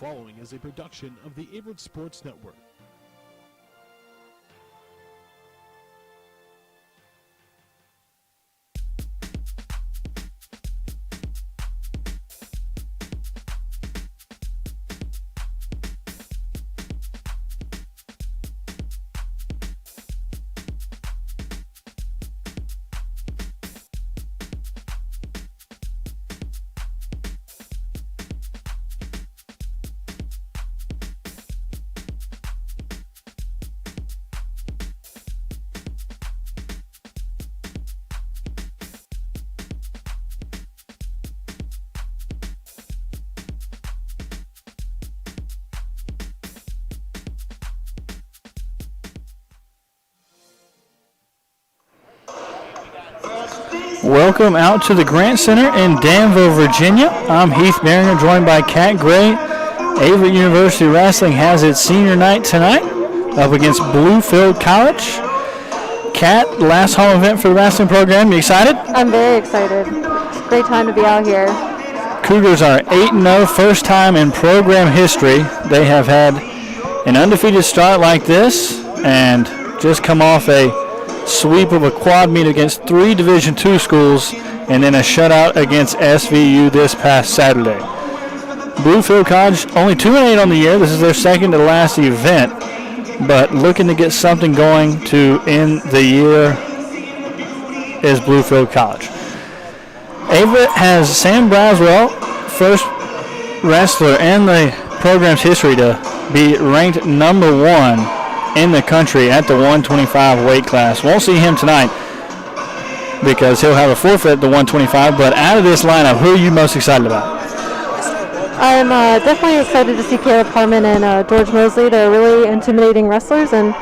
following is a production of the Averett Sports Network. Welcome out to the Grant Center in Danville, Virginia. I'm Heath Maringer, joined by Kat Gray. Averett University Wrestling has its senior night tonight up against Bluefield College. Kat, last home event for the wrestling program. You excited? I'm very excited. It's a great time to be out here. Cougars are 8-0, first time in program history. They have had an undefeated start like this and just come off a sweep of a quad meet against 3 Division II schools and then a shutout against SVU this past Saturday. Bluefield College only 2-8 on the year. This is their second to last event, but looking to get something going to end the year is Bluefield College. Averett has Sam Braswell, first wrestler in the program's history to be ranked number 1 in the country at the 125 weight class. Won't see him tonight because he'll have a forfeit at the 125, but out of this lineup, who are you most excited about? I'm definitely excited to see Caleb Harmon and George Mosley. They're really intimidating wrestlers, and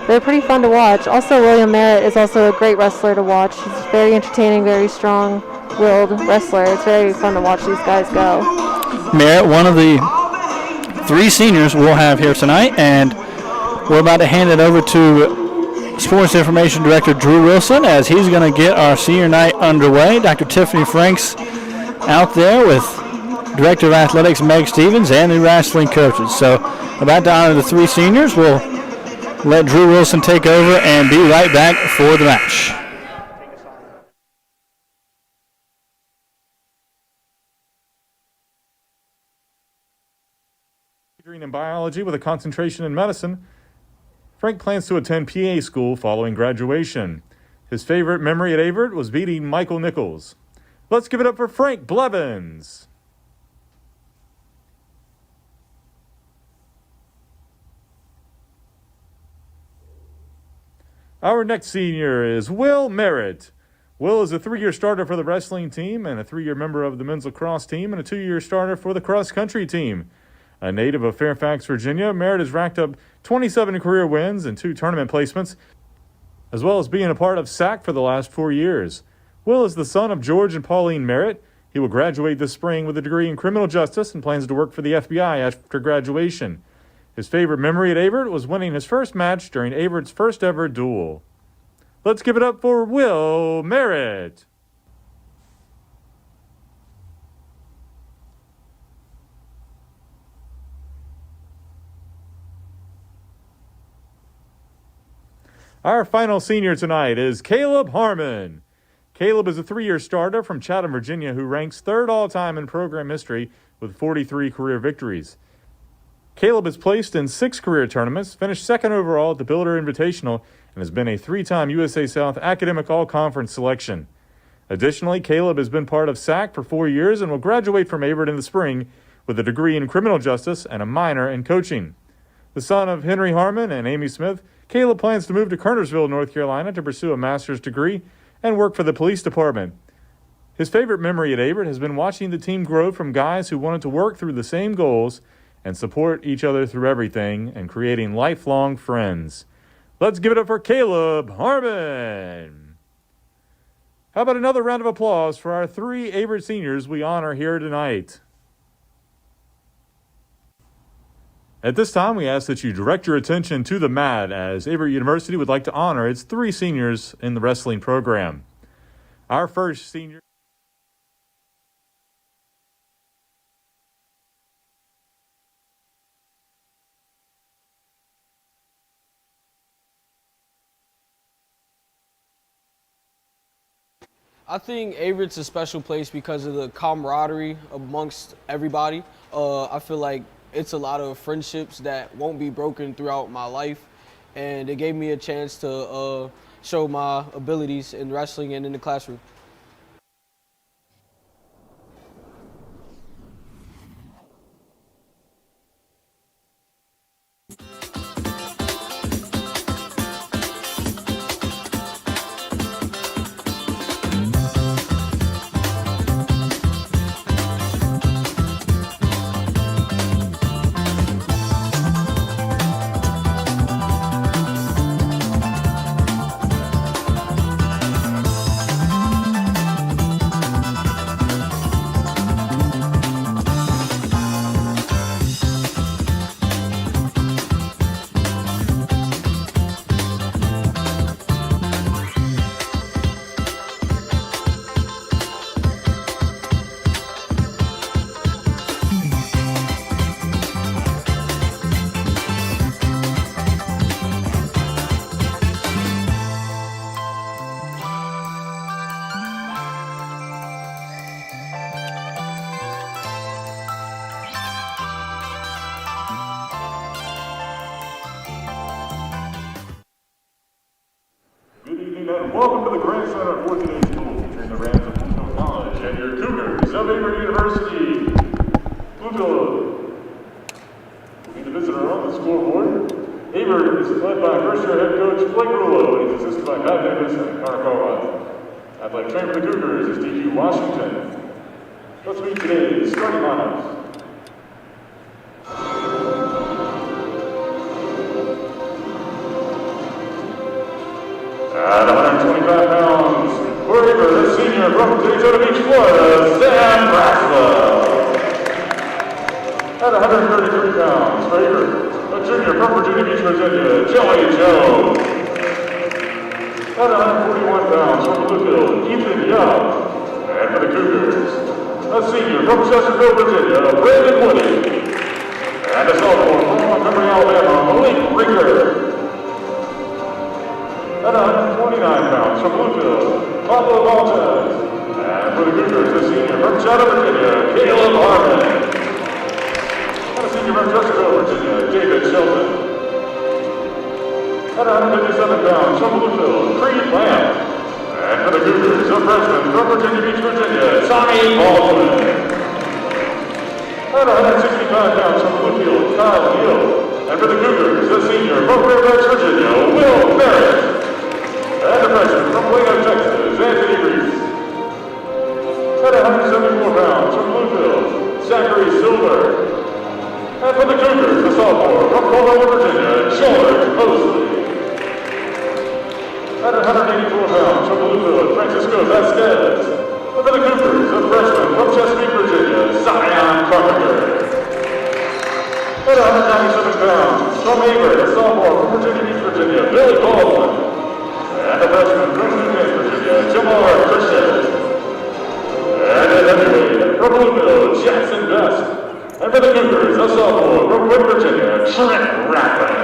they're pretty fun to watch. Also, William Merritt is also a great wrestler to watch. He's very entertaining, very strong-willed wrestler. It's very fun to watch these guys go. Merritt, one of the 3 seniors we'll have here tonight, and we're about to hand it over to Sports Information Director Drew Wilson as he's going to get our senior night underway. Dr. Tiffany Franks out there with Director of Athletics Meg Stevens and the wrestling coaches. So about to honor the 3 seniors. We'll let Drew Wilson take over and be right back for the match. Majoring in biology with a concentration in medicine, Frank plans to attend PA school following graduation. His favorite memory at Averett was beating Michael Nichols. Let's give it up for Frank Blevins. Our next senior is Will Merritt. Will is a 3-year starter for the wrestling team and a 3-year member of the men's lacrosse team and a 2-year starter for the cross-country team. A native of Fairfax, Virginia, Merritt has racked up 27 career wins and 2 tournament placements, as well as being a part of SAC for the last 4 years. Will is the son of George and Pauline Merritt. He will graduate this spring with a degree in criminal justice and plans to work for the FBI after graduation. His favorite memory at Averett was winning his first match during Averett's first ever duel. Let's give it up for Will Merritt. Our final senior tonight is Caleb Harmon. Caleb is a 3-year starter from Chatham, Virginia, who ranks 3rd all-time in program history with 43 career victories. Caleb has placed in 6 career tournaments, finished 2nd overall at the Builder Invitational, and has been a 3-time USA South Academic All-Conference selection. Additionally, Caleb has been part of SAC for 4 years and will graduate from Averett in the spring with a degree in criminal justice and a minor in coaching. The son of Henry Harmon and Amy Smith, Caleb plans to move to Kernersville, North Carolina to pursue a master's degree and work for the police department. His favorite memory at Averett has been watching the team grow from guys who wanted to work through the same goals and support each other through everything and creating lifelong friends. Let's give it up for Caleb Harmon. How about another round of applause for our 3 Averett seniors we honor here tonight? At this time, we ask that you direct your attention to the mat as Averett University would like to honor its 3 seniors in the wrestling program. Our first senior I think Averett's a special place because of the camaraderie amongst everybody. I feel like it's a lot of friendships that won't be broken throughout my life, and it gave me a chance to show my abilities in wrestling and in the classroom. And welcome to the Grand Center for today's duel featuring the Rams of Bluefield College and your Cougars of Averett University. Bluefield will be the visitor on the scoreboard. Averett is led by first-year head coach Blake Rulo and he's assisted by Pat Davis and Connor Carwell. Athletic trainer for the Cougars is D.Q. Washington. Let's meet today's starting lineups. At 125 pounds, for Averett, a senior from Daytona Beach, Florida, Sam Braswell. At 133 pounds, for Averett, a junior from Virginia Beach, Virginia, Joey Jones. At 141 pounds, from Bluefield, Ethan Young. And for the Cougars, a senior from Chesterfield, Virginia, Brandon Woody. And a sophomore from Montgomery, Alabama, Malik Rinker. At 129 pounds from Bluefield, Pablo Valtez. And for the Cougars, a senior from Chatham, Virginia, Caleb Harmon. And a senior from Chesterfield, Virginia, David Shelton. At 157 pounds from Bluefield, Creed Lamb. And for the Cougars, a freshman from Virginia Beach, Virginia, Tommy Baldwin. At 165 pounds from Bluefield, Kyle Neal. And for the Cougars, a senior from Fairfax, Virginia, Will Merritt. And a freshman from Plano, Texas, Anthony Reese. At 174 pounds from Bluefield, Zachary Silver. And for the Cougars, the sophomore from Colorado, Virginia, George Mosley. At 184 pounds from Bluefield, Francisco Vasquez. And for the Cougars, a freshman from Chesapeake, Virginia, Zion Carpenter. At 197 pounds from Averett, a sophomore from Virginia Beach, Virginia, Billy Baldwin. And a freshman from Newton, Virginia, Jamar Christian. And a heavyweight from Bluefield, Jackson Best. And for the Cougars, a sophomore from West Virginia, Trent Rathman.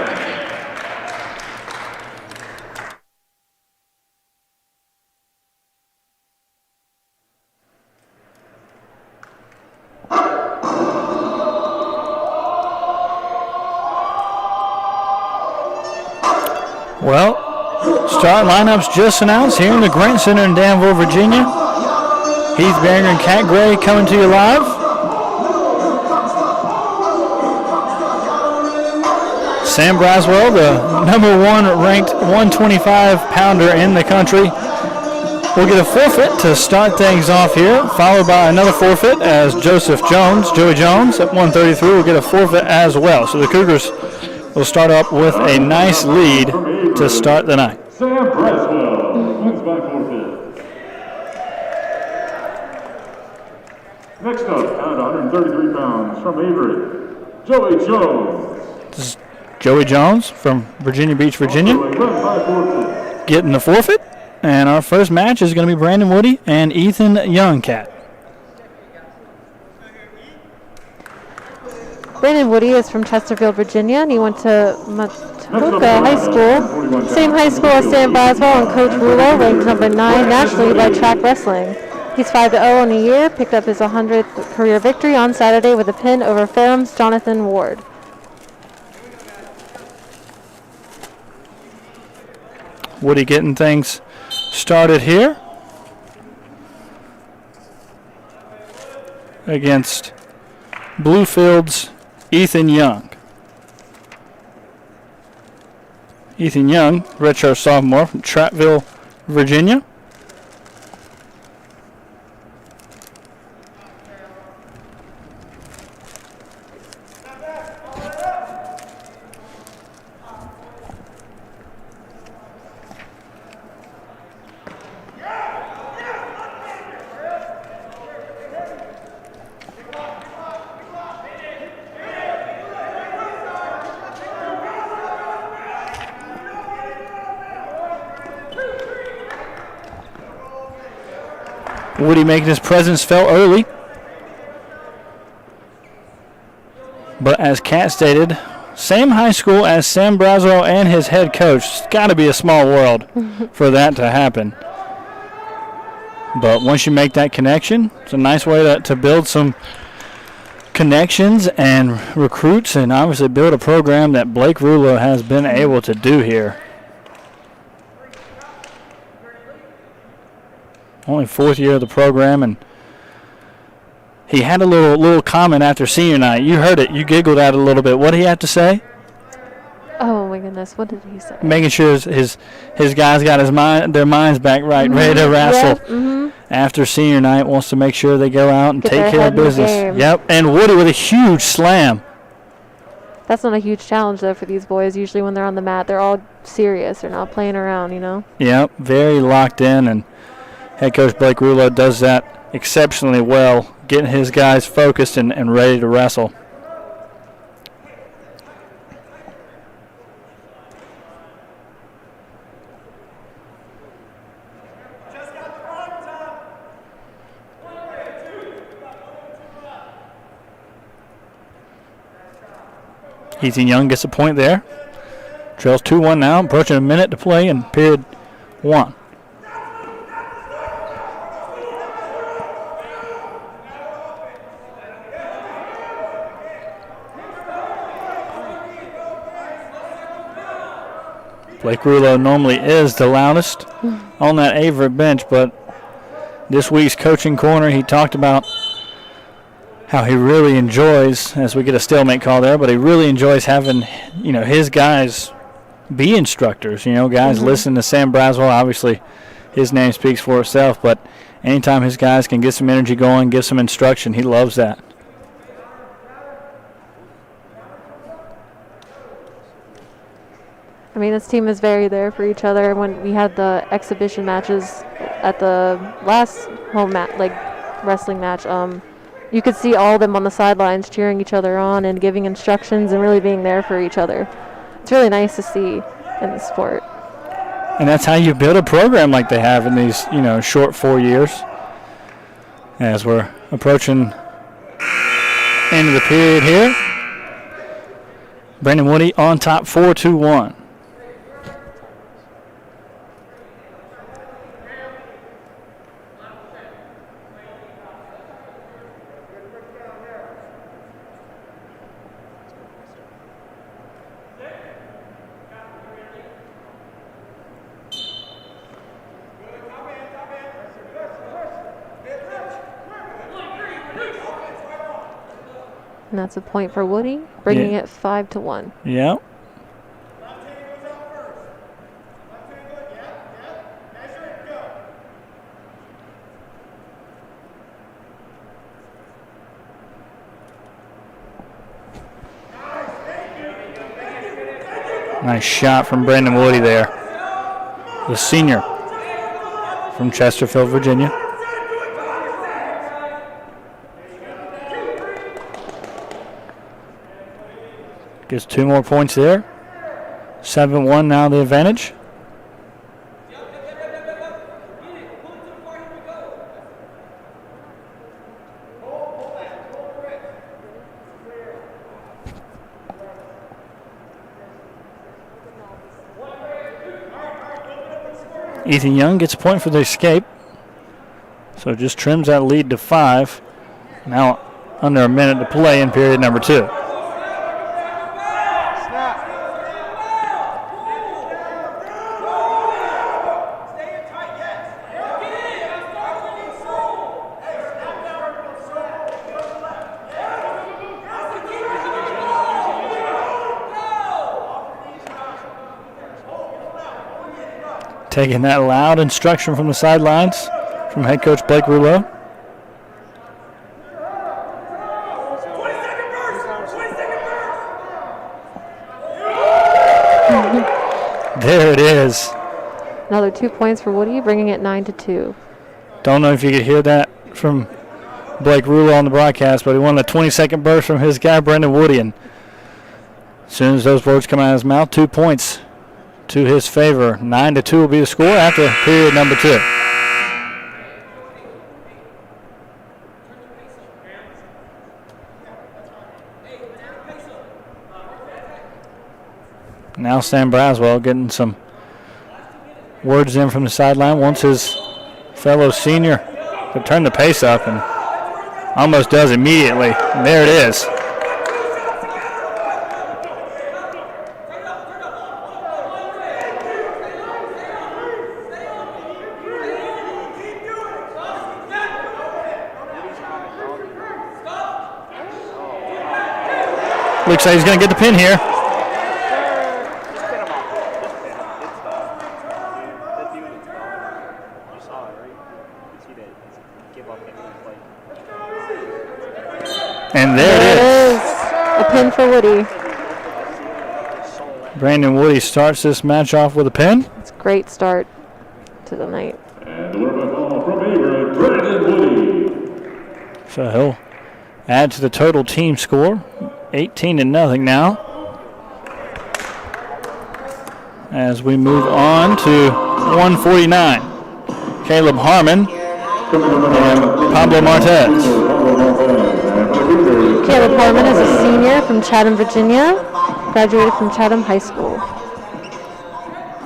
Well, start lineups just announced here in the Grant Center in Danville, Virginia. Heath Barringer and Kat Gray coming to you live. Sam Braswell, the number one ranked 125-pounder in the country, will get a forfeit to start things off here, followed by another forfeit as Joey Jones at 133 will get a forfeit as well. So the Cougars will start up with a nice lead to start the night. Sam Braswell wins by forfeit. Next up, at 133 pounds from Averett, Joey Jones. This is Joey Jones from Virginia Beach, Virginia, getting the forfeit. And our first match is going to be Brandon Woody and Ethan Youngcat. Brandon Woody is from Chesterfield, Virginia, and he went to Matuka High School, same high school as Sam Boswell, and Coach Rulo, ranked number 9 nationally by track wrestling. He's 5-0 in a year, picked up his 100th career victory on Saturday with a pin over Ferrum's Jonathan Ward. Woody getting things started here against Bluefield's Ethan Young. Ethan Young, redshirt sophomore from Prattville, Virginia. Woody making his presence felt early. But as Kat stated, same high school as Sam Braswell and his head coach. It's got to be a small world for that to happen. But once you make that connection, it's a nice way to build some connections and recruits and obviously build a program that Blake Rulo has been able to do here. Only 4th year of the program, and he had a little comment after senior night. You heard it. You giggled at it a little bit. What did he have to say? Oh my goodness, what did he say? Making sure his guys got their minds back right, ready to wrestle. After senior night, wants to make sure they go out and take care of business. Yep, and Woody with a huge slam. That's not a huge challenge though for these boys. Usually when they're on the mat, they're all serious. They're not playing around, you know. Yep, very locked in, and head coach Blake Rulo does that exceptionally well, getting his guys focused and ready to wrestle. Ethan Young gets a point there. Trails 2-1 now, approaching a minute to play in period 1. Blake Rulo normally is the loudest on that Averett bench, but this week's coaching corner, he talked about how he really enjoys, as we get a stalemate call there, but he really enjoys having, his guys be instructors. Guys listen to Sam Braswell. Obviously, his name speaks for itself, but anytime his guys can get some energy going, give some instruction, he loves that. I mean, this team is very there for each other. When we had the exhibition matches at the last home wrestling match, you could see all of them on the sidelines cheering each other on and giving instructions and really being there for each other. It's really nice to see in the sport. And that's how you build a program like they have in these, short 4 years. As we're approaching end of the period here, Brandon Woody on top 4-1. And that's a point for Woody, bringing it 5-1. Yep. Nice shot from Brandon Woody there, the senior from Chesterfield, Virginia. Gets 2 more points there. 7-1 now the advantage. Ethan Young gets a point for the escape. So it just trims that lead to 5. Now under a minute to play in period number 2. Taking that loud instruction from the sidelines from head coach Blake Rouleau. There it is. Another 2 points for Woody, bringing it 9-2. Don't know if you could hear that from Blake Rouleau on the broadcast, but he won the 20-second burst from his guy, Brendan Woody. And as soon as those words come out of his mouth, 2 points to his favor. 9-2 will be the score after period number 2. Now Sam Braswell getting some words in from the sideline. Wants his fellow senior to turn the pace up, and almost does immediately. And there it is. Looks like he's going to get the pin here. And there it is. A pin for Woody. Brandon Woody starts this match off with a pin. It's a great start to the night. And delivered ball from Averett, Brandon Woody. So he'll add to the total team score. 18-0 now. As we move on to 149. Caleb Harmon and Pablo Martez. Caleb Harmon is a senior from Chatham, Virginia. Graduated from Chatham High School.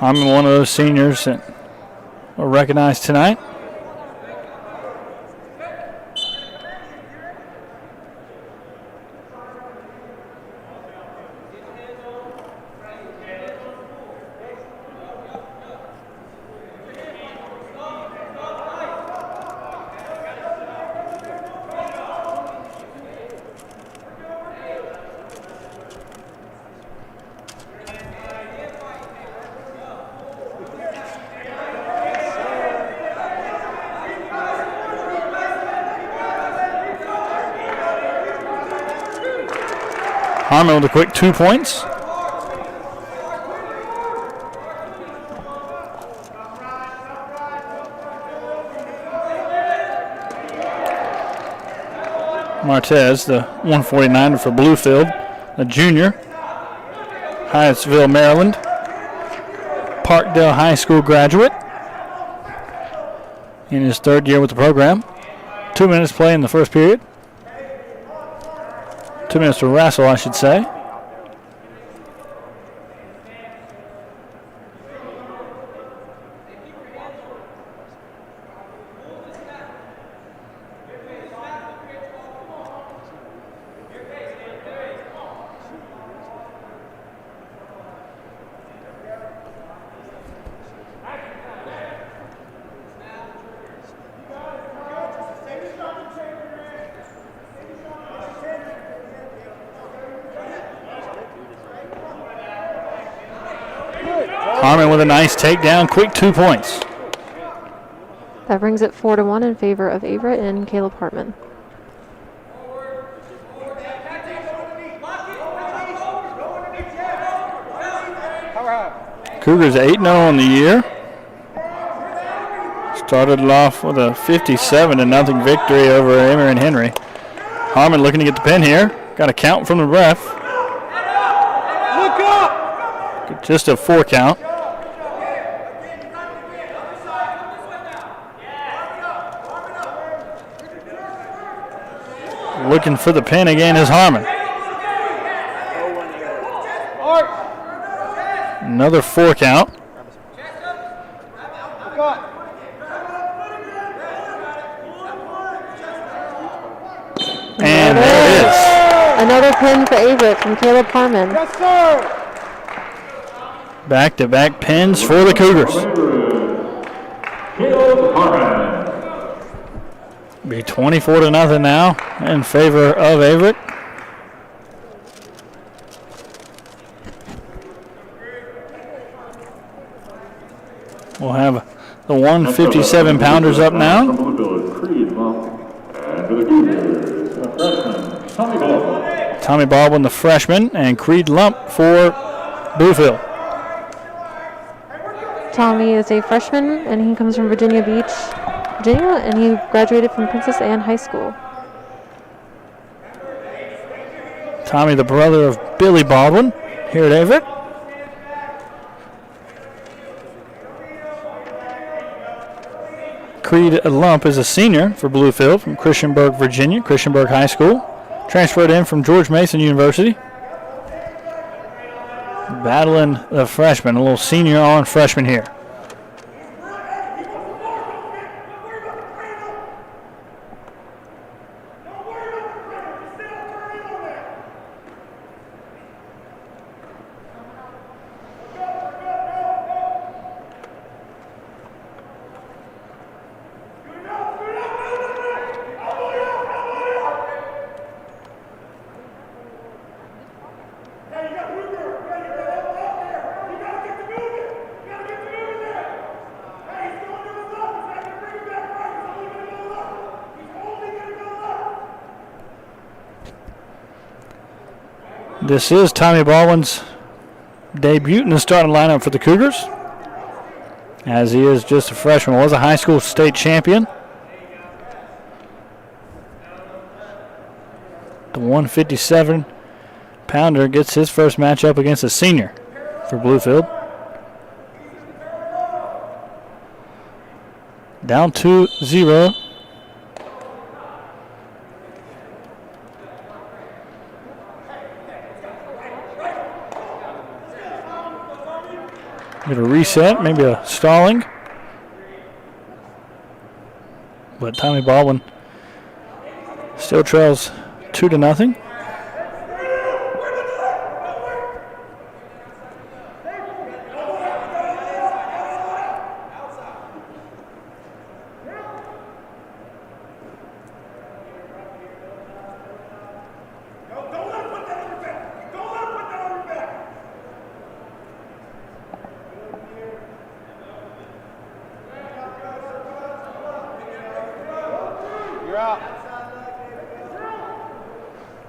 Harmon, one of those seniors that were recognized tonight. Harmon with a quick 2 points. Martez, the 149er for Bluefield, a junior, Hyattsville, Maryland, Parkdale High School graduate in his 3rd year with the program. 2 minutes play in the first period. 2 minutes to wrestle, I should say. Harmon with a nice takedown, quick 2 points. That brings it 4-1 in favor of Averett and Caleb Hartman. Cougars 8-0 on the year. Started it off with a 57-0 victory over Emory and Henry. Harmon looking to get the pin here. Got a count from the ref. Look up! Just a 4 count. Looking for the pin again is Harmon. Another 4 count. And there it is. Another pin for Averett from Caleb Harmon. Yes, sir. Back-to-back pins for the Cougars. Caleb Harmon. Be 24-0 now in favor of Averett. We'll have the 157-pounders up now. From Bluefield, Creed Lump. And for the Cougars, a freshman, Tommy Baldwin. Tommy Baldwin, the freshman, and Creed Lump for Bluefield. Tommy is a freshman, and he comes from Virginia Beach, Virginia, and he graduated from Princess Anne High School. Tommy, the brother of Billy Baldwin, here at Averett. Creed Lump is a senior for Bluefield from Christiansburg, Virginia, Christiansburg High School. Transferred in from George Mason University. Battling the freshman, a little senior on freshman here. This is Tommy Baldwin's debut in the starting lineup for the Cougars, as he is just a freshman, was a high school state champion. The 157-pounder gets his first matchup against a senior for Bluefield. Down 2-0. Get a reset, maybe a stalling. But Tommy Baldwin still trails 2-0.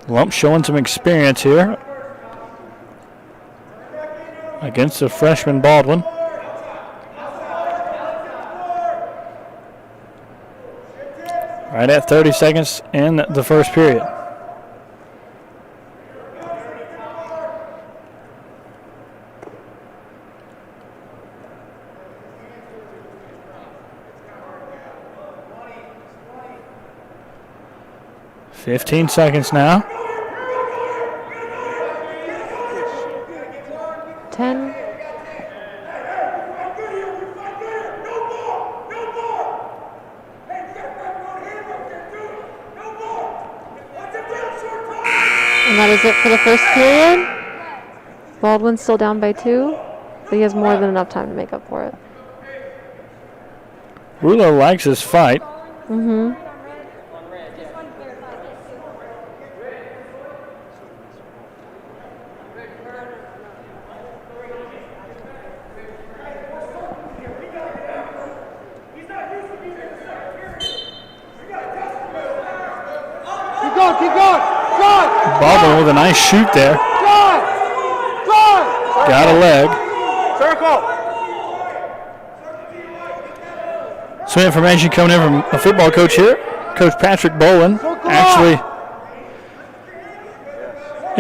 Lump showing some experience here against the freshman Baldwin. Right at 30 seconds in the first period. $15 seconds now. 10. And that is it for the first period. Baldwin's still down by 2, but he has more than enough time to make up for it. Rulo likes his fight. Mm-hmm. Baldwin with a nice shoot there. Got a leg. Circle. Some information coming in from a football coach here. Coach Patrick Bolin actually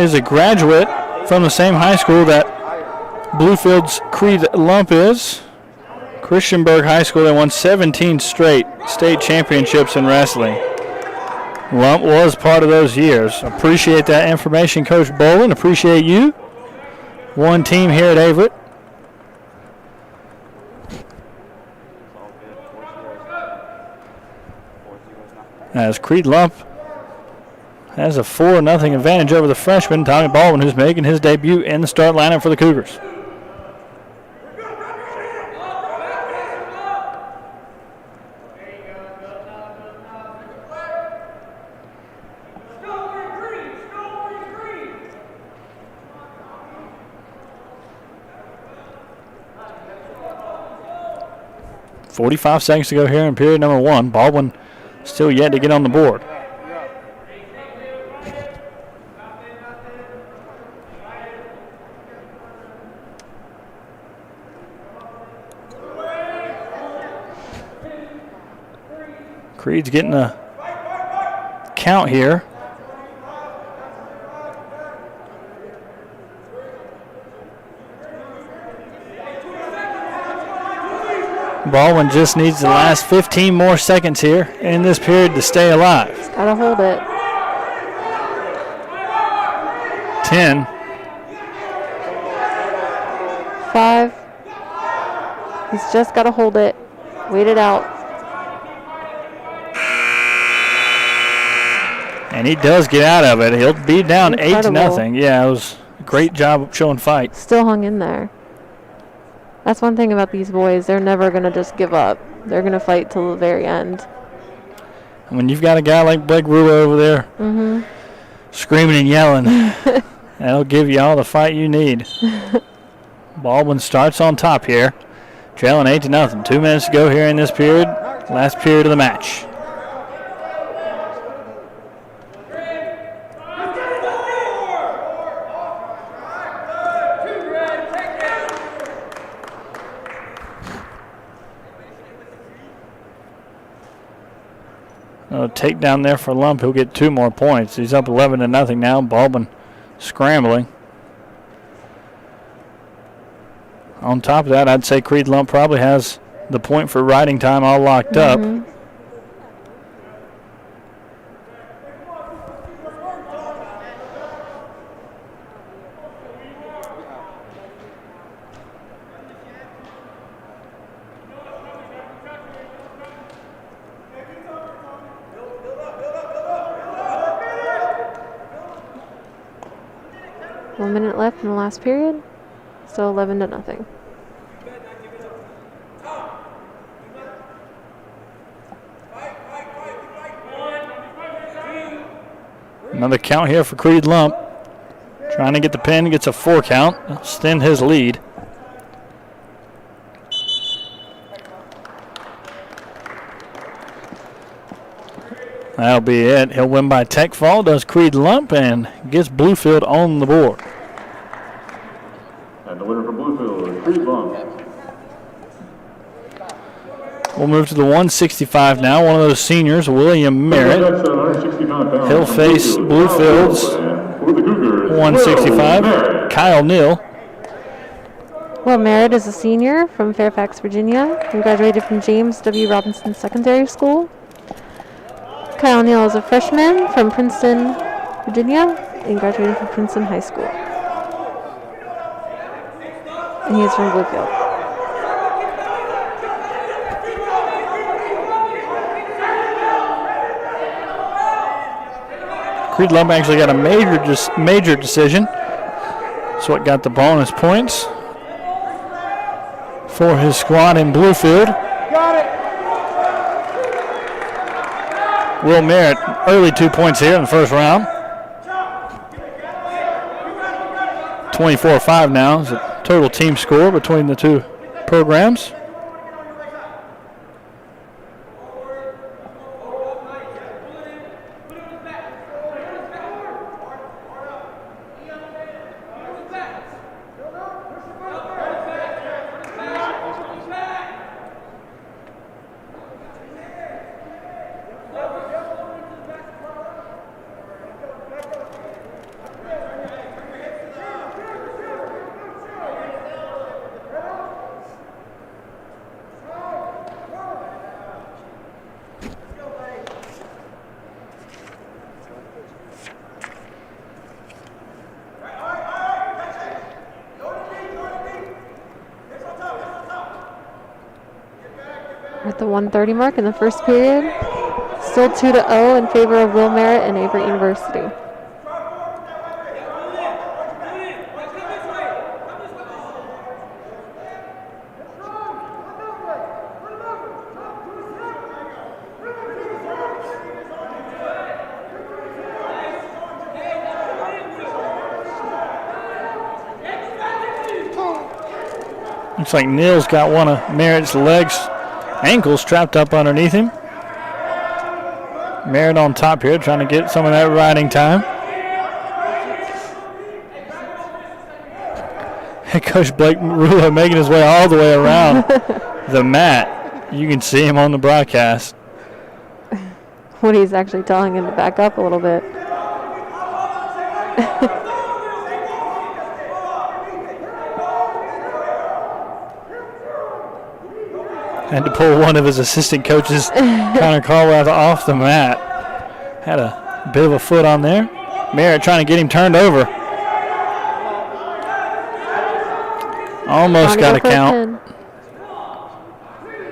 is a graduate from the same high school that Bluefield's Creed Lump is. Christiansburg High School, they won 17 straight state championships in wrestling. Lump was part of those years. Appreciate that information, Coach Bolin. Appreciate you. One team here at Averett. as Creed Lump has a 4-0 advantage over the freshman, Tommy Baldwin, who's making his debut in the start lineup for the Cougars. .45 seconds to go here in period number 1. Baldwin still yet to get on the board. Creed's getting a count here. Baldwin just needs the last 15 more seconds here in this period to stay alive. He's got to hold it. 10. 5. He's just got to hold it. Wait it out. And he does get out of it. He'll be down Incredible. 8-0. Yeah, it was a great job of showing fight. Still hung in there. That's one thing about these boys. They're never going to just give up. They're going to fight till the very end. And when you've got a guy like Blake Ruler over there screaming and yelling, that'll give you all the fight you need. Baldwin starts on top here, trailing 8-0. 2 minutes to go here in this period, last period of the match. Takedown there for Lump. He'll get 2 more points. He's up 11-0 now. Baldwin scrambling. On top of that, I'd say Creed Lump probably has the point for riding time all locked up. 1 minute left in the last period. Still 11-0. Another count here for Creed Lump. Trying to get the pin, gets a 4 count. Extend his lead. That'll be it. He'll win by tech fall, does Creed Lump, and gets Bluefield on the board. And the winner for Bluefield is Creed Lump. We'll move to the 165 now. One of those seniors, William Merritt. He'll face Bluefield's 165, Kyle Neal. Will Merritt is a senior from Fairfax, Virginia, and graduated from James W. Robinson Secondary School. Kyle Neal is a freshman from Princeton, Virginia, and graduated from Princeton High School. And he is from Bluefield. Creed Lump actually got a major decision. That's what got the bonus points for his squad in Bluefield. Got it. Will Merritt, early 2 points here in the first round. 24-5 now is the total team score between the two programs. At the 1:30 mark in the first period. Still 2-0 in favor of Will Merritt and Averett University. Looks like Neal's got one of Merritt's ankles trapped up underneath him. Merritt on top here, trying to get some of that riding time. Head coach Blake Rulo making his way all the way around the mat. You can see him on the broadcast. Woody's actually telling him to back up a little bit. Had to pull one of his assistant coaches, Connor Caldwell, off the mat. Had a bit of a foot on there. Merritt trying to get him turned over. Almost got a count.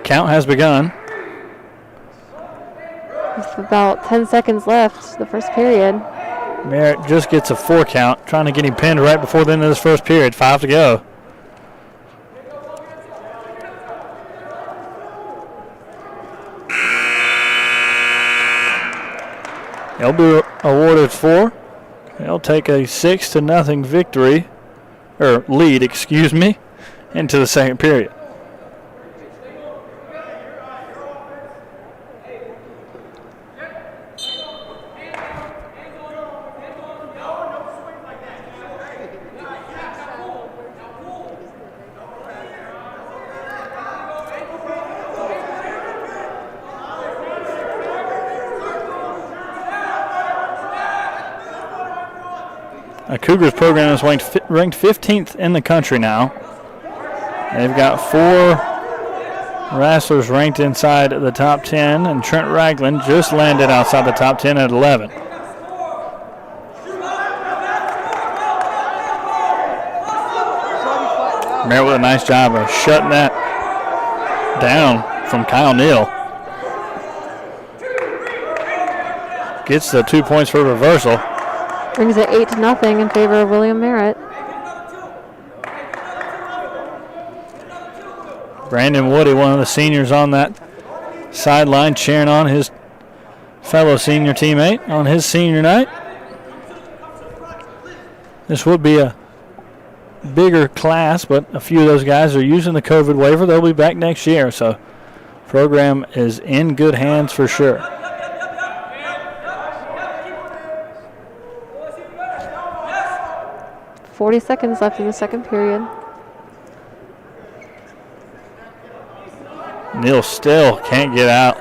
Count has begun. With about 10 seconds left, the first period. Merritt just gets a 4 count, trying to get him pinned right before the end of this first period. 5 to go. They'll be awarded 4. They'll take a 6-0 victory, or lead, excuse me, into the second period. The Cougars program is ranked 15th in the country now. They've got 4 wrestlers ranked inside the top 10, and Trent Ragland just landed outside the top 10 at 11. Merritt with a nice job of shutting that down from Kyle Neal. Gets the 2 points for reversal. Brings it 8-0 in favor of William Merritt. Brandon Woody, one of the seniors on that sideline, cheering on his fellow senior teammate on his senior night. This would be a bigger class, but a few of those guys are using the COVID waiver. They'll be back next year, so program is in good hands for sure. .40 seconds left in the second period. Neal still can't get out.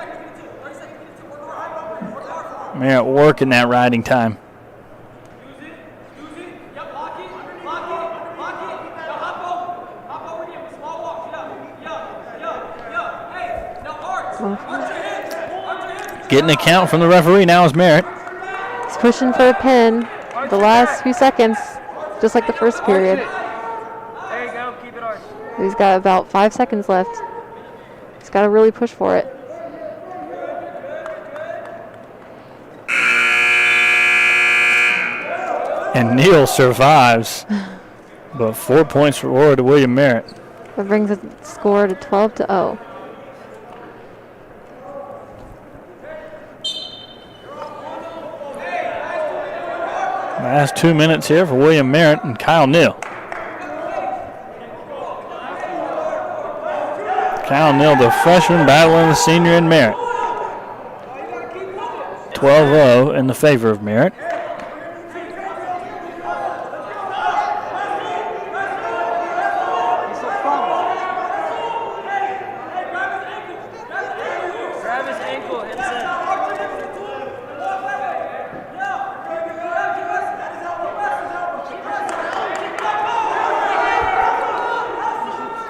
Merritt working that riding time. Getting a count from the referee now is Merritt. He's pushing for a pin. The last few seconds, just like the first period. There you go, keep it arched. He's got about 5 seconds left. He's got to really push for it. And Neal survives, but 4 points reward to William Merritt. That brings the score to 12-0. Last 2 minutes here for William Merritt and Kyle Neal. Kyle Neal, the freshman, battling the senior in Merritt. 12-0 in the favor of Merritt. Grab his ankle, hit it.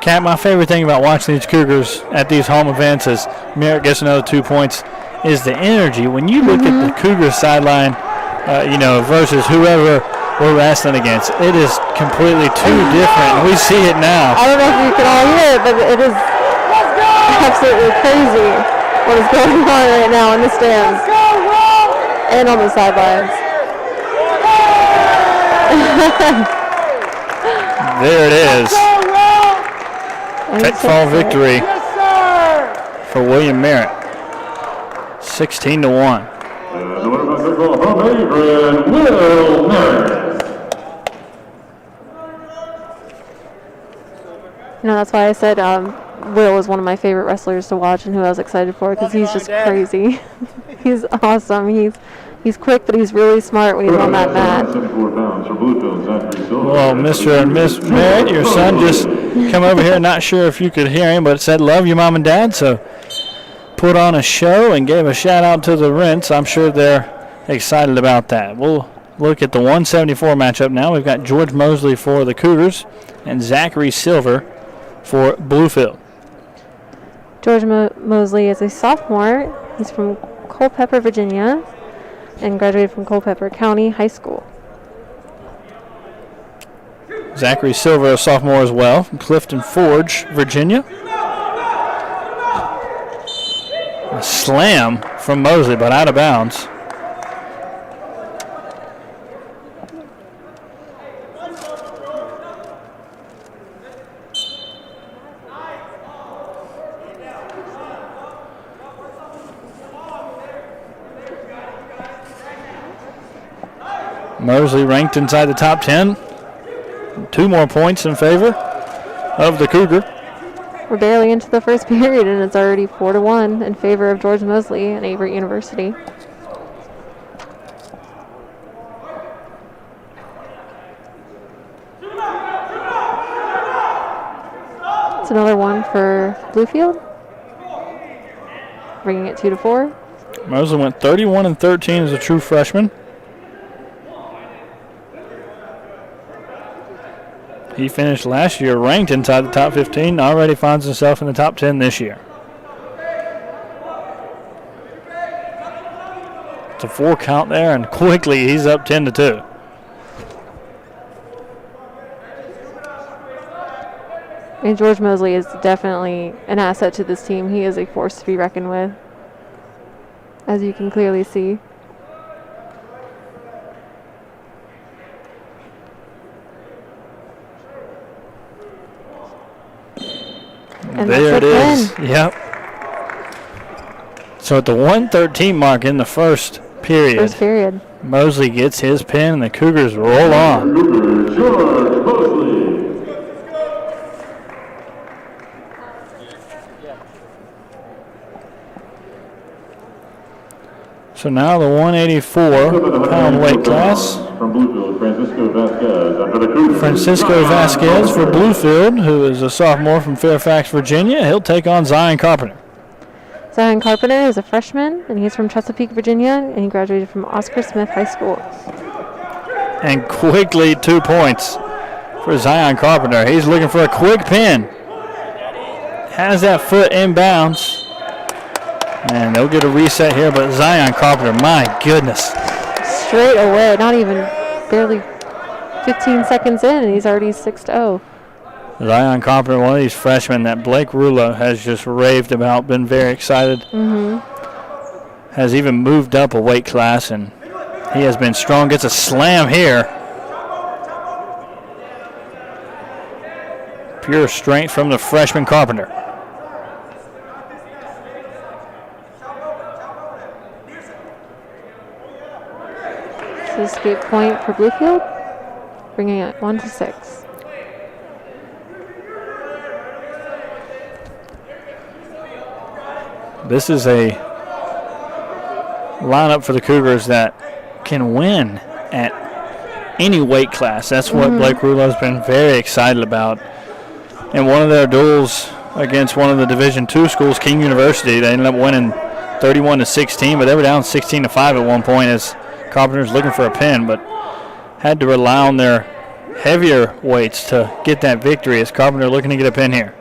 Cat, my favorite thing about watching these Cougars at these home events is Merritt gets another 2 points, is the energy. When you look at the Cougars sideline, versus whoever we're wrestling against, it is completely too different. We see it now. I don't know if you can all hear it, but it is absolutely crazy. what is going on right now in the stands and on the sidelines. There it is. Pitfall victory for William Merritt. 16-1. And what about the from Averett, Will Merritt. That's why I said Will is one of my favorite wrestlers to watch and who I was excited for because he's just crazy. He's awesome. He's quick, but he's really smart when he's on that mat. 74 pounds for Bluefield, Zachary Silver. Well, Mr. and Miss Merritt, your son just come over here. Not sure if you could hear him, but said, "Love you, Mom and Dad." So put on a show and gave a shout out to the Rents. I'm sure they're excited about that. We'll look at the 174 matchup now. We've got George Mosley for the Cougars and Zachary Silver for Bluefield. George Mosley is a sophomore. He's from Culpeper, Virginia, and graduated from Culpeper County High School. Zachary Silver, a sophomore as well, from Clifton Forge, Virginia. A slam from Mosley, but out of bounds. Mosley ranked inside the top 10. 2 more points in favor of the Cougar. We're barely into the first period, and it's already 4-1 in favor of George Mosley and Averett University. It's another one for Bluefield, bringing it 2-4. Mosley went 31-13 as a true freshman. He finished last year ranked inside the top 15, already finds himself in the top 10 this year. It's a 4 count there, and quickly he's up 10-2. And George Mosley is definitely an asset to this team. He is a force to be reckoned with, as you can clearly see. And there it is. Yep. So at the 1:13 mark in the first period, Mosley gets his pin and the Cougars roll on. George Mosley. So now the 184-pound weight class. From Bluefield, Francisco Vasquez under the Cougars. Francisco Vasquez for Bluefield, who is a sophomore from Fairfax, Virginia. He'll take on Zion Carpenter. Zion Carpenter is a freshman, and he's from Chesapeake, Virginia, and he graduated from Oscar Smith High School. And quickly 2 points for Zion Carpenter. He's looking for a quick pin. Has that foot inbounds. And they'll get a reset here, but Zion Carpenter, my goodness. Straight away, not even barely 15 seconds in, and he's already 6-0. Zion Carpenter, one of these freshmen that Blake Rulo has just raved about, been very excited. Has even moved up a weight class, and he has been strong. Gets a slam here. Pure strength from the freshman Carpenter. Escape point for Bluefield, bringing it 1-6. This is a lineup for the Cougars that can win at any weight class. That's what Blake Rulo's been very excited about. In one of their duels against one of the Division II schools, King University, they ended up winning 31-16, but they were down 16-5 at one point as Carpenter's looking for a pin, but had to rely on their heavier weights to get that victory as Carpenter looking to get a pin here.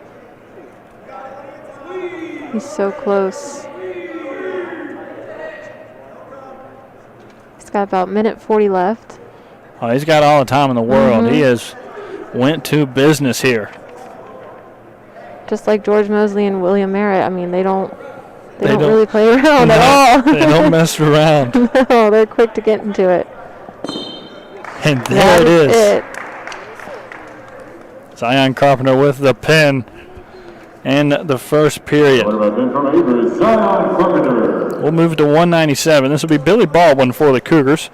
He's so close. He's got about minute 40 left. Oh, he's got all the time in the world. He has went to business here. Just like George Mosley and William Merritt, I mean, they don't They don't really play around at all. They don't mess around. No, they're quick to get into it. And there it is. It. Zion Carpenter with the pin in the first period. We'll move to 197. This will be Billy Baldwin for the Cougars.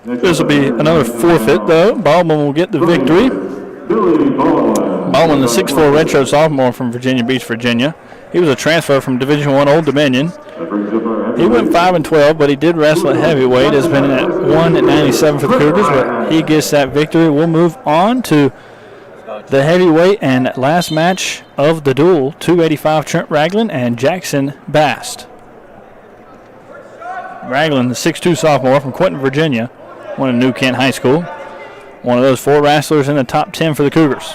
This will be another forfeit, though. Baldwin will get the victory. Baldwin, the 6'4" redshirt sophomore from Virginia Beach, Virginia. He was a transfer from Division I Old Dominion. He went 5-12, but he did wrestle at heavyweight. Has been at 197 for the Cougars, but he gets that victory. We'll move on to the heavyweight and last match of the duel, 285 Trent Ragland and Jackson Bast. Ragland, the 6'2" sophomore from Quinton, Virginia, went to New Kent High School. One of those 4 wrestlers in the top 10 for the Cougars.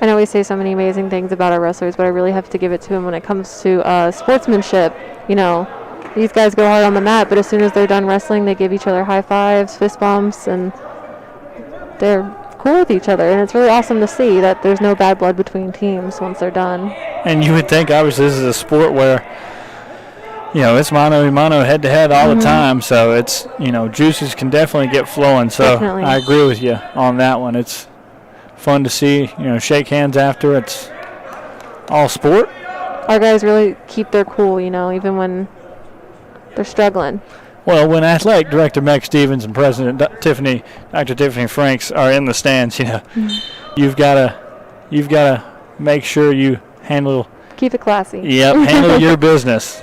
I know we say so many amazing things about our wrestlers, but I really have to give it to them when it comes to sportsmanship. You know, these guys go hard on the mat, but as soon as they're done wrestling, they give each other high fives, fist bumps, and they're cool with each other. And it's really awesome to see that there's no bad blood between teams once they're done. And you would think, obviously, this is a sport where, you know, it's mano a mano, head-to-head all the time. So it's, you know, juices can definitely get flowing. So Definitely. I agree with you on that one. It's fun to see, you know, shake hands after. It's all sport. Our guys really keep their cool, you know, even when they're struggling. Well, when Athletic Director Meg Stevens and President Dr. Tiffany Franks are in the stands, you know, you've got to make sure you handle. Keep it classy. Yep, handle your business.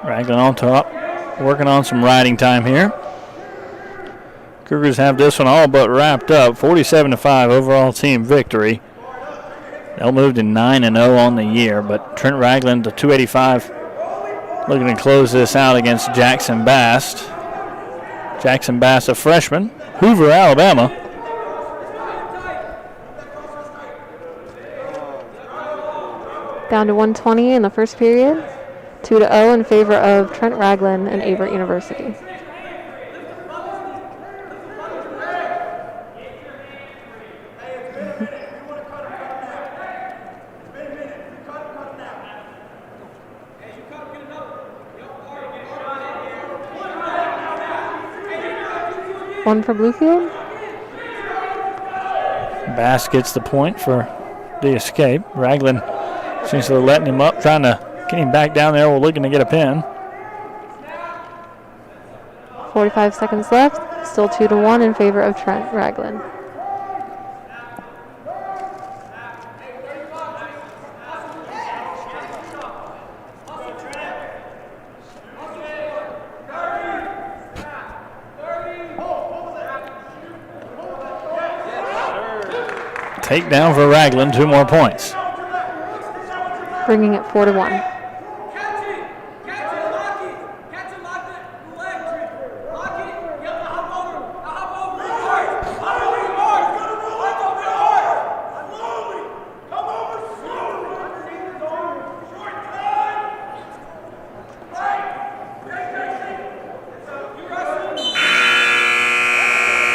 Ragland on top, working on some riding time here. Cougars have this one all but wrapped up. 47-5 overall team victory. They'll move to 9-0 on the year, but Trent Ragland, the 285, looking to close this out against Jackson Bast. Jackson Bast, a freshman, Hoover, Alabama. Down to 120 in the first period. 2-0 in favor of Trent Ragland and Averett University. One for Bluefield. Bass gets the point for the escape. Ragland seems to be letting him up, trying to get him back down there. We're looking to get a pin. 45 seconds left. Still 2-1 in favor of Trent Ragland. Takedown for Ragland, 2 more points. Bringing it 4-1.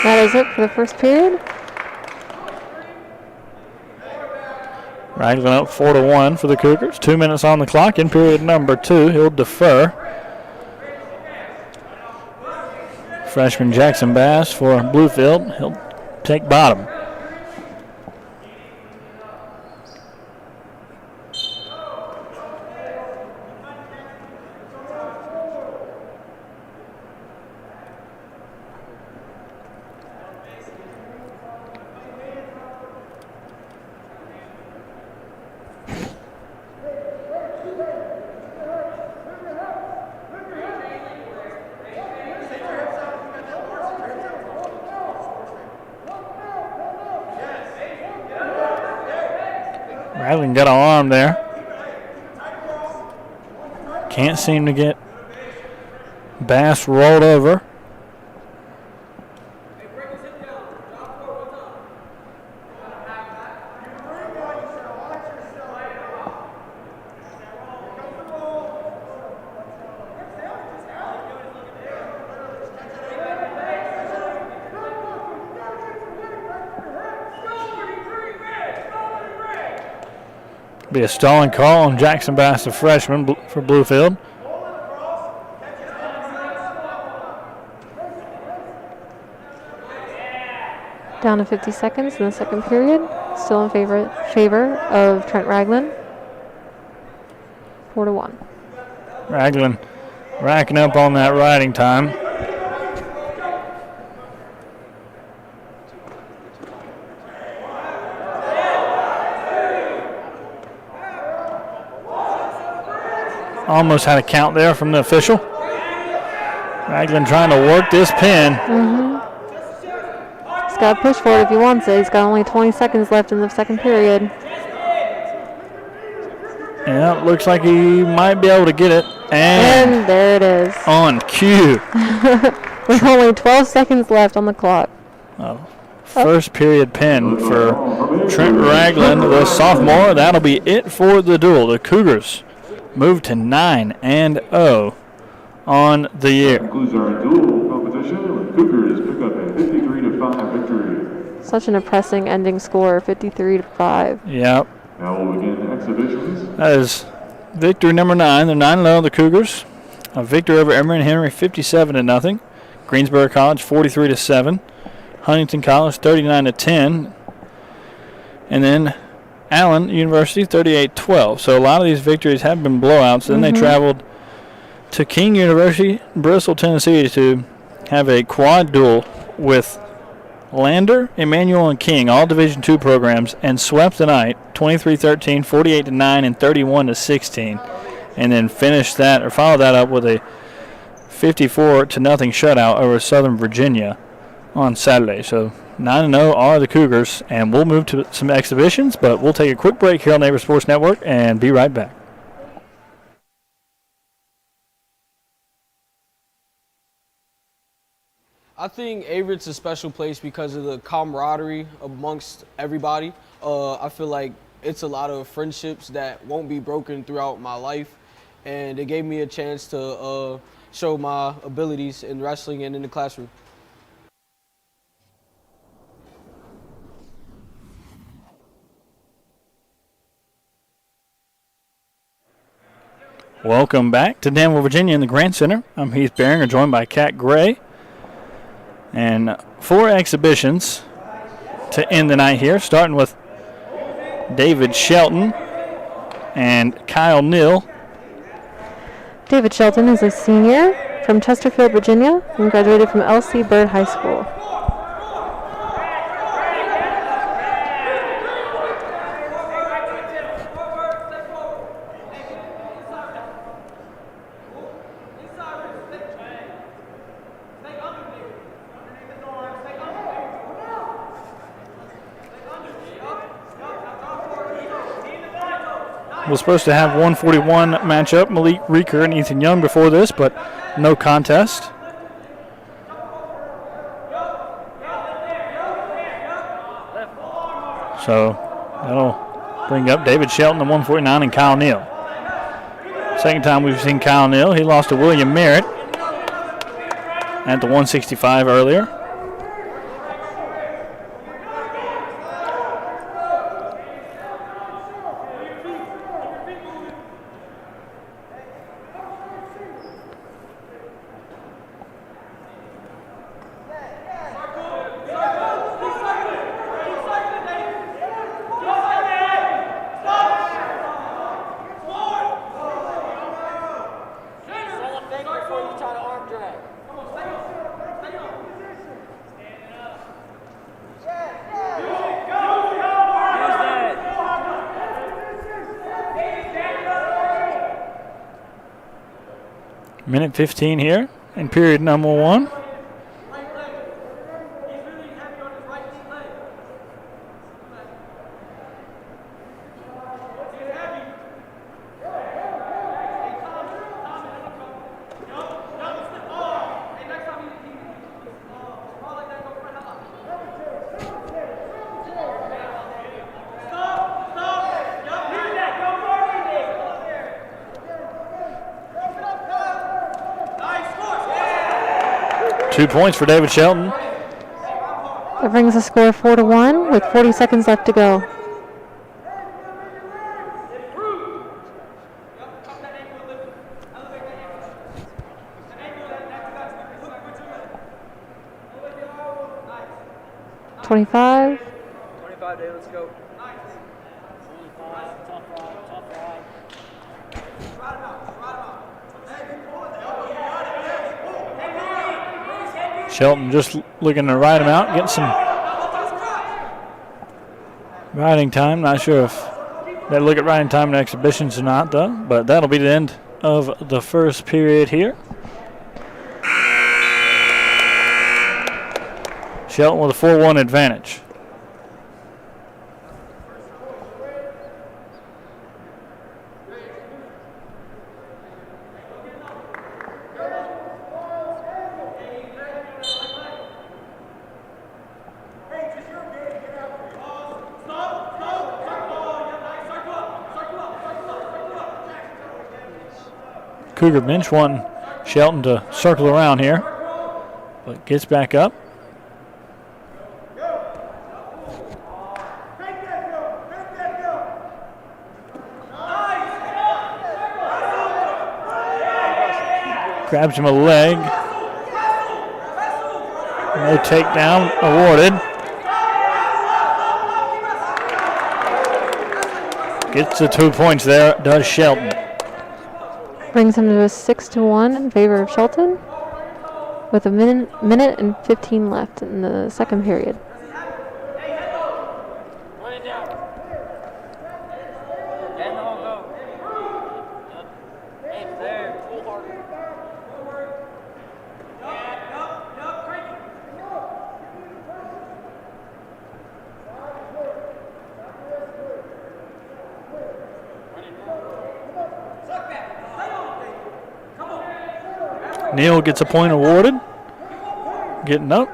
That is it for the first period. Ragland up 4-1 for the Cougars. 2 minutes on the clock in period number 2. He'll defer. Freshman Jackson Bass for Bluefield. He'll take bottom. Ragland got an arm there. Can't seem to get Bass rolled over. Be a stalling call on Jackson Bass, the freshman for Bluefield. Down to 50 seconds in the second period. Still in favor of Trent Ragland. 4-1. Ragland racking up on that riding time. Almost had a count there from the official. Ragland trying to work this pin. He's got to push for it if he wants it. He's got only 20 seconds left in the second period. Yeah, looks like he might be able to get it. And there it is. On cue. With only 12 seconds left on the clock. First period pin for Trent Ragland, the sophomore. That'll be it for the duel. The Cougars move to 9-0 on the year. Concludes our dual competition. The Cougars pick up a 53-5 victory. Such an impressive ending score, 53-5. Yep. Now we'll begin exhibitions. That is victory number 9. They're 9-0, the Cougars. A victory over Emory Henry, 57-0. Greensboro College, 43-7. Huntington College, 39-10. And then Allen University, 38-12. So a lot of these victories have been blowouts. Then they traveled to King University, Bristol, Tennessee, to have a quad duel with Lander, Emmanuel, and King, all Division II programs, and swept the night, 23-13, 48-9, and 31-16, and then followed that up with a 54-0 shutout over Southern Virginia on Saturday. So 9-0 are the Cougars, and we'll move to some exhibitions, but we'll take a quick break here on Averett Sports Network and be right back. I think Averett's a special place because of the camaraderie amongst everybody. I feel like it's a lot of friendships that won't be broken throughout my life, and it gave me a chance to show my abilities in wrestling and in the classroom. Welcome back to Danville, Virginia in the Grant Center. I'm Heath Behringer, joined by Kat Gray. And 4 exhibitions to end the night here, starting with David Shelton and Kyle Neal. David Shelton is a senior from Chesterfield, Virginia, and graduated from L.C. Byrd High School. Was supposed to have 141 matchup, Malik Reeker and Ethan Young before this, but no contest. So that'll bring up David Shelton at 149 and Kyle Neal. Second time we've seen Kyle Neal. He lost to William Merritt at the 165 earlier. Minute 15 here in period number 1. Two points for David Shelton. That brings the score 4-1 with 40 seconds left to go. 25. 25 day, let's go. Shelton just looking to ride him out, get some riding time. Not sure if they look at riding time in exhibitions or not, though, but that'll be the end of the first period here. Shelton with a 4-1 advantage. Cougar bench wanting Shelton to circle around here, but gets back up. Grabs him a leg. No takedown awarded. Gets the 2 points there, does Shelton. Brings him to a 6-1 in favor of Shelton with a minute and 15 left in the second period. Neal gets a point awarded. Getting up.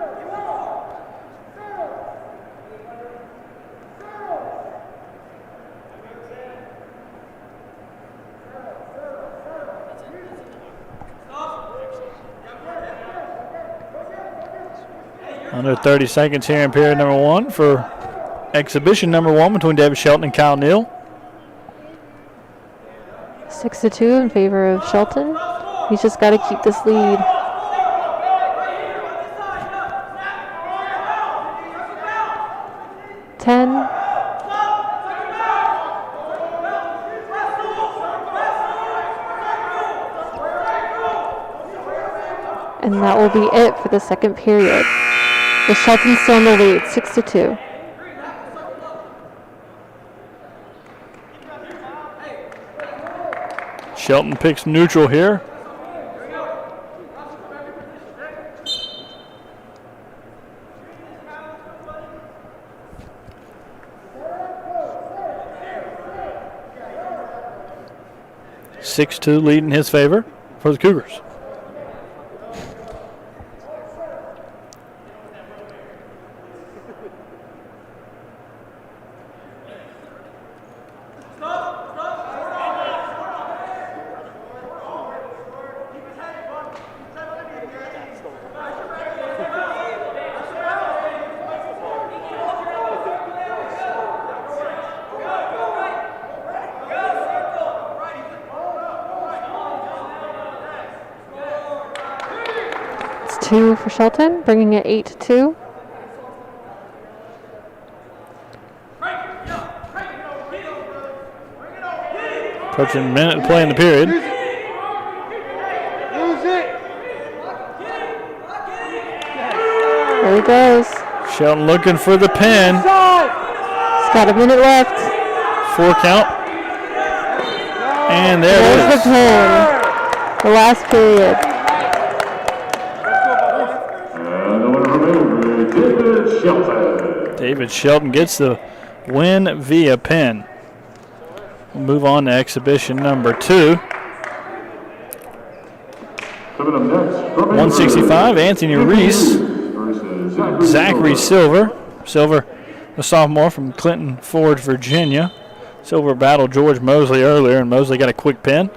Under 30 seconds here in period number 1 for exhibition number 1 between David Shelton and Kyle Neal. 6-2 in favor of Shelton. He's just got to keep this lead. And that will be it for the second period. The Shelton's still in the lead, 6-2. Shelton picks neutral here. (6-2) lead in his favor for the Cougars. Two for Shelton, bringing it 8-2. Approaching a minute to play in the period. There he goes. Shelton looking for the pin. He's got a minute left. 4 count. And there it is. There's the pin. The last period. David Shelton gets the win via pin. We'll move on to exhibition number 2. 165, Anthony Reese. Zachary Silver. Silver, a sophomore from Clinton Forge, Virginia. Silver battled George Mosley earlier, and Mosley got a quick pin.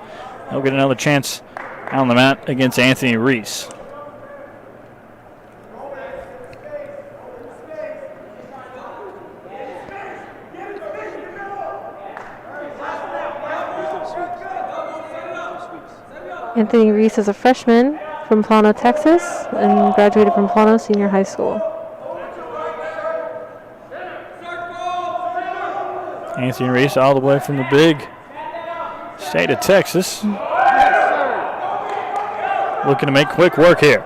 He'll get another chance on the mat against Anthony Reese. Anthony Reese is a freshman from Plano, Texas, and graduated from Plano Senior High School. Anthony Reese all the way from the big state of Texas. Looking to make quick work here.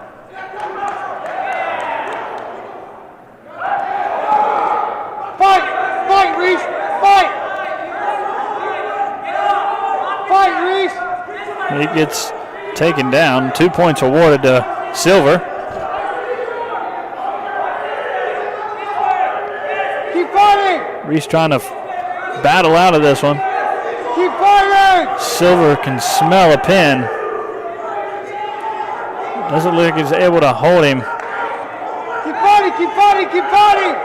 Fight, Reese! Fight! Fight, Reese! He gets taken down. 2 points awarded to Silver. Keep fighting! Reese trying to battle out of this one. Keep fighting! Silver can smell a pin. Doesn't look like he's able to hold him. Keep fighting! Keep fighting! Keep fighting!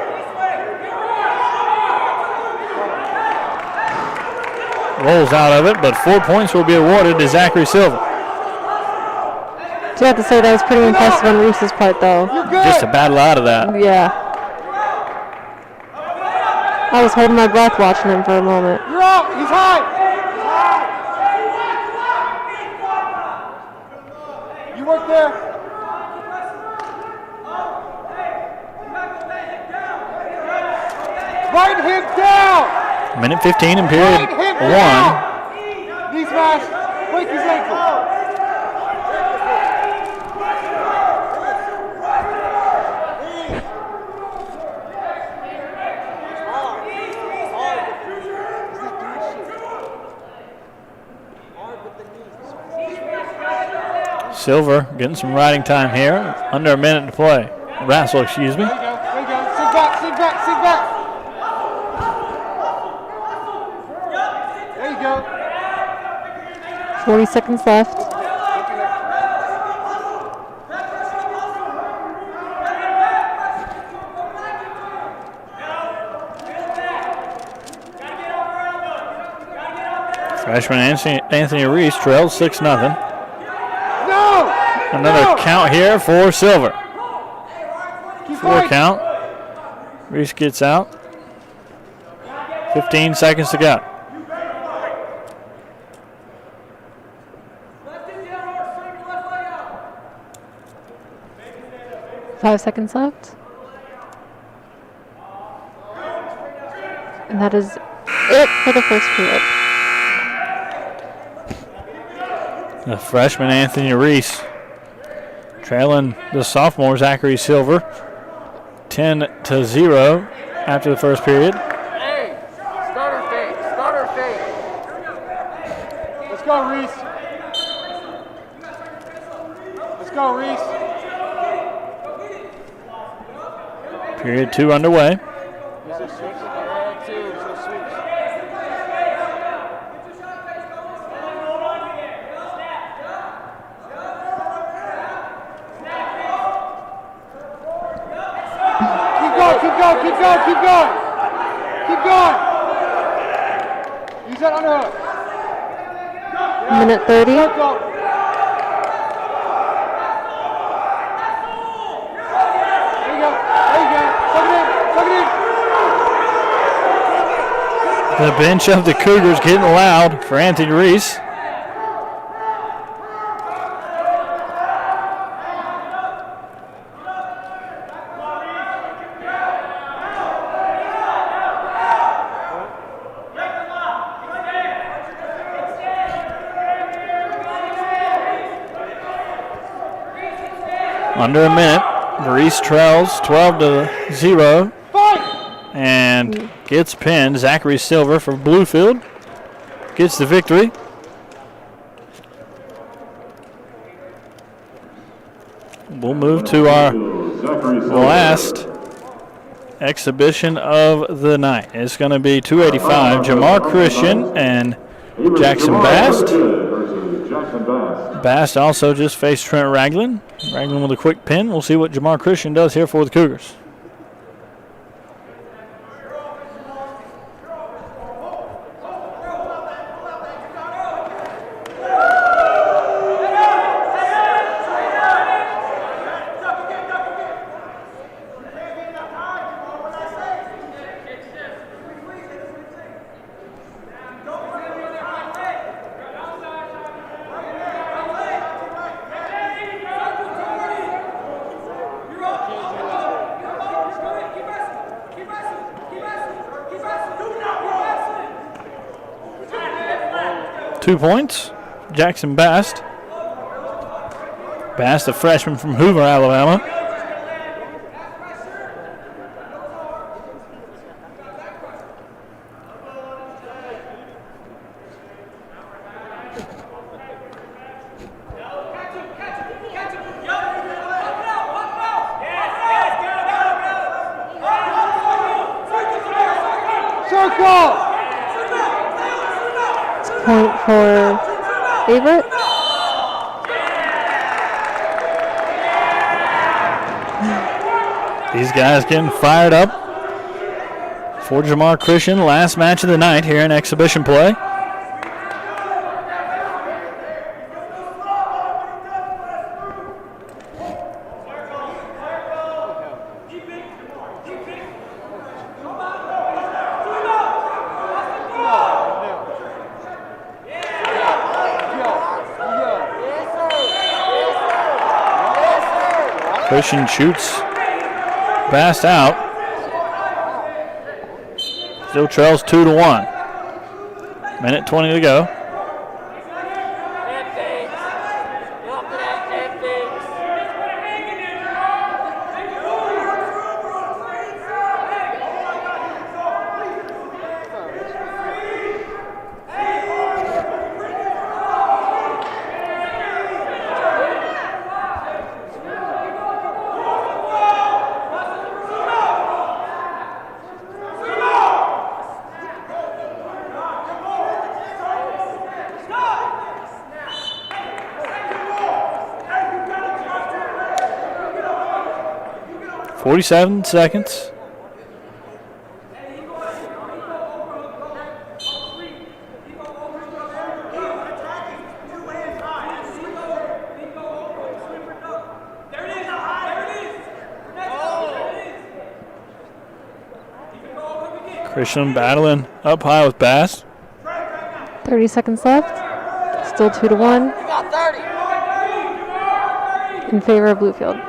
Rolls out of it, but 4 points will be awarded to Zachary Silver. Do have to say that was pretty impressive on Reese's part, though. Just to battle out of that. Yeah. I was holding my breath watching him for a moment. You're out! He's high! You work there. Write him down! Minute 15 in period Write him 1. down! Knee smash. Break his ankle. Silver getting some riding time here. Under a minute to play. Wrestle, excuse me. There you go. There you go. Sit back. Sit back. Sit back. There you go. 40 seconds left. Freshman Anthony Reese trails 6-0. No! Another count here for Silver. Keep 4 fighting. count. Reese gets out. 15 seconds to go. Five seconds left. And that is it for the first period. The freshman Anthony Reese trailing the sophomore Zachary Silver 10-0 after the first period. Hey, starter fake. Starter fake. Let's go, Reese. Let's go, Reese. Period 2 underway. Keep going. Keep going. Use that underhook. Minute 30. Go. There you go. Suck it in. The bench of the Cougars getting loud for Anthony Reese. Under a minute, Reese trails 12-0 and gets pinned. Zachary Silver for Bluefield gets the victory. We'll move to our last exhibition of the night. It's going to be 285, Jamar Christian and Jackson Bast. Bast also just faced Trent Ragland. Ragland with a quick pin. We'll see what Jamar Christian does here for the Cougars. 2 points. Jackson Bast. Bast, a freshman from Hoover, Alabama. Point for Averett. These guys getting fired up for Jamar Christian. Last match of the night here in exhibition play. Christian shoots Bast out. Still trails 2-1. Minute 20 to go. .47 seconds. Christian battling up high with Bass. 30 seconds left. Still 2-1 in favor of Bluefield.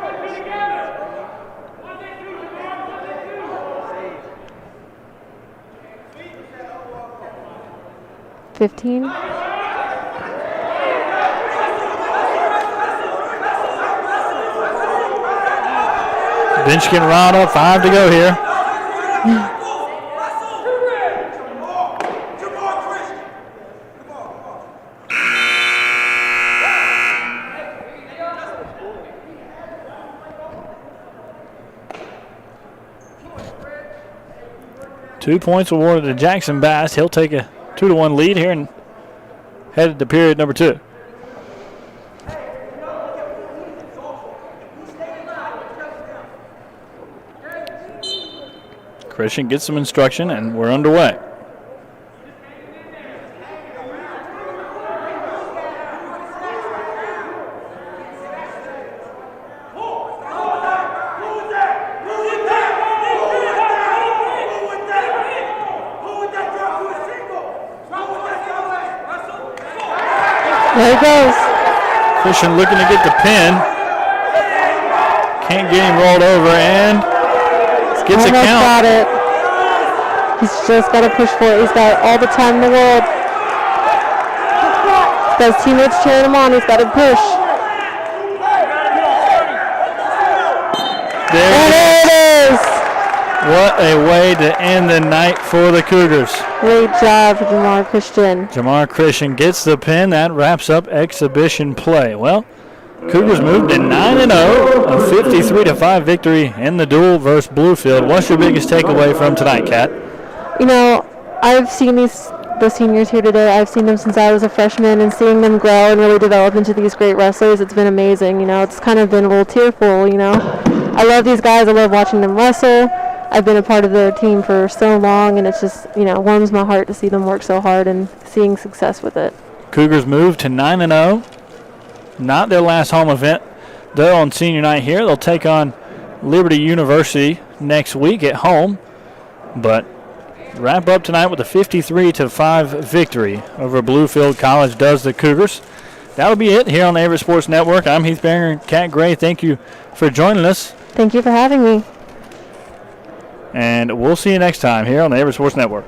Bench getting riled up. 5 to go here. Two points awarded to Jackson Bass. He'll take a 2-1 lead here and headed to period number 2. Christian gets some instruction and we're underway. There he goes. Christian looking to get the pin. Can't get him rolled over and gets a count. Got it. He's just got to push for it. He's got all the time in the world. His teammates cheering him on. He's got to push. There it is. What a way to end the night for the Cougars. Great job for Jamar Christian. Jamar Christian gets the pin. That wraps up exhibition play. Well, Cougars moved to 9-0, a 53-5 victory in the duel versus Bluefield. What's your biggest takeaway from tonight, Kat? You know, I've seen the seniors here today. I've seen them since I was a freshman, and seeing them grow and really develop into these great wrestlers, it's been amazing. You know, it's kind of been a little tearful, you know. I love these guys. I love watching them wrestle. I've been a part of the team for so long, and it's just, you know, warms my heart to see them work so hard and seeing success with it. Cougars move to 9-0. Not their last home event. They're on senior night here. They'll take on Liberty University next week at home. But wrap up tonight with a 53-5 victory over Bluefield College does the Cougars. That'll be it here on the Averett Sports Network. I'm Heath Barringer and Kat Gray. Thank you for joining us. Thank you for having me. And we'll see you next time here on the Averett Sports Network.